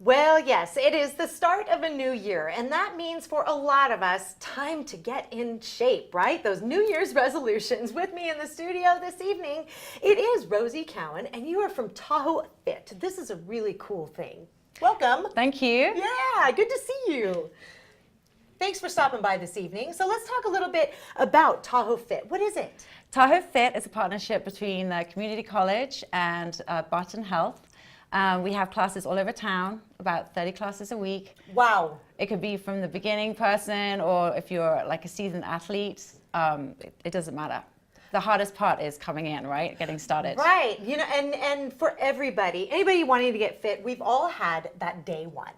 Well, yes, it is the start of a new year, and that means for a lot of us, time to get in shape, right? Those New Year's resolutions. With me in the studio this evening, it is Rosie Cowan, and you are from Tahoe Fit. This is a really cool thing. Welcome. Thank you. Yeah, good to see you. Thanks for stopping by this evening. So let's talk a little bit about Tahoe Fit. What is it? Tahoe Fit is a partnership between the community college and Barton Health. We have classes all over town, about 30 classes a week. Wow. It could be from the beginning person, or if you're like a seasoned athlete, it doesn't matter. The hardest part is coming in, right? Getting started. Right. You know, and for everybody, anybody wanting to get fit, we've all had that day one,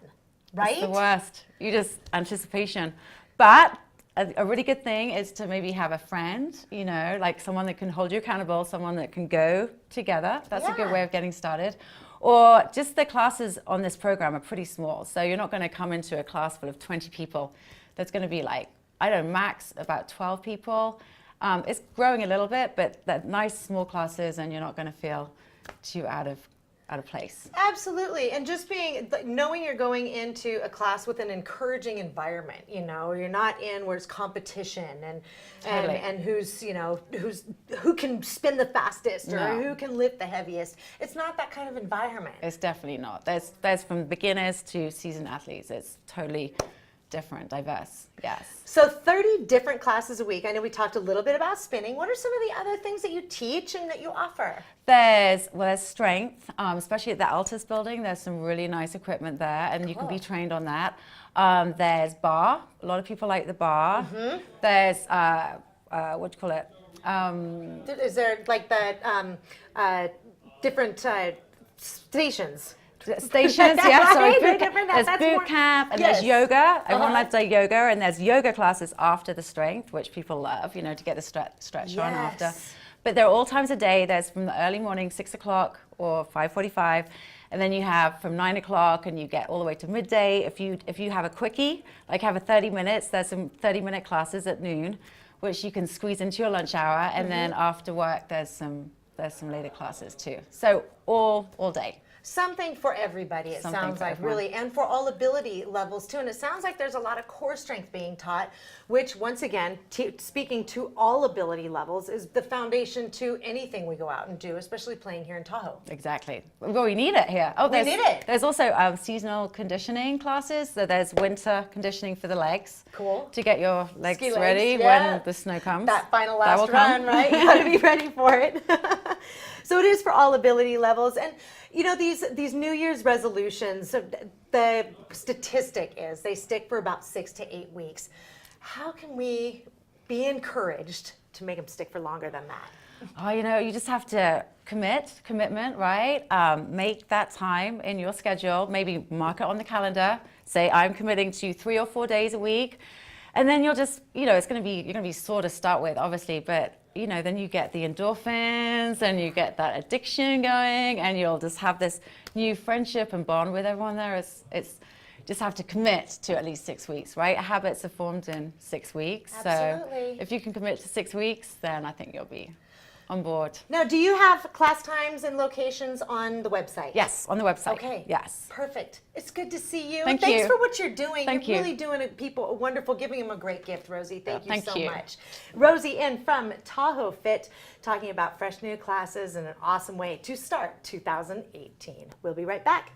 right? It's the worst. You just anticipation. But a really good thing is to maybe have a friend, you know, like someone that can hold you accountable, someone that can go together. That's a good way of getting started. Or just the classes on this program are pretty small. So you're not going to come into a class full of 20 people. There's going to be like, I don't know, max about 12 people. It's growing a little bit, but they're nice small classes and you're not going to feel too out of place. Absolutely. And just knowing you're going into a class with an encouraging environment, you know, you're not in where it's competition and who can spin the fastest or who can lift the heaviest. It's not that kind of environment. It's definitely not. There's from beginners to seasoned athletes. It's totally different, diverse, yes. So 30 different classes a week. I know we talked a little bit about spinning. What are some of the other things that you teach and that you offer? There's strength, especially at the Altus building. There's some really nice equipment there, and you can be trained on that. There's bar. A lot of people like the bar. Mm-hmm. There's, what do you call it? Is there like the different stations? Stations, yeah. So there's boot camp and there's yoga. Everyone loves their yoga, and there's yoga classes after the strength, which people love, you know, to get the stretch on after. But there are all times of day. There's from the early morning, 6 o'clock or 5:45, and then you have from 9 o'clock, and you get all the way to midday. If you have a quickie, like have a 30 minutes, there's some 30-minute classes at noon, which you can squeeze into your lunch hour, and then after work, there's some later classes too. So all day. Something for everybody, it sounds like, really, and for all ability levels too. And it sounds like there's a lot of core strength being taught, which once again, speaking to all ability levels, is the foundation to anything we go out and do, especially playing here in Tahoe. Exactly. Well, we need it here. Oh, we need it. There's also seasonal conditioning classes. So there's winter conditioning for the legs. Cool. To get your legs ready when the snow comes. That final last run, right? You got to be ready for it. So it is for all ability levels. And you know, these New Year's resolutions, the statistic is they stick for about 6 to 8 weeks. How can we be encouraged to make them stick for longer than that? Oh, you know, you just have to commitment, right? Make that time in your schedule, maybe mark it on the calendar, say I'm committing to 3 or 4 days a week. And then you'll just, you know, you're going to be sore to start with, obviously, but you know, then you get the endorphins and you get that addiction going, and you'll just have this new friendship and bond with everyone there. It's just have to commit to at least 6 weeks, right? Habits are formed in 6 weeks. Absolutely. So if you can commit to 6 weeks, then I think you'll be on board. Now, do you have class times and locations on the website? Yes, on the website. Okay. Yes. Perfect. It's good to see you. Thanks for what you're doing. Thank you're you. really doing people wonderful, giving them a great gift, Rosie. Thank you so much. Rosie in from Tahoe Fit, talking about fresh new classes and an awesome way to start 2018. We'll be right back.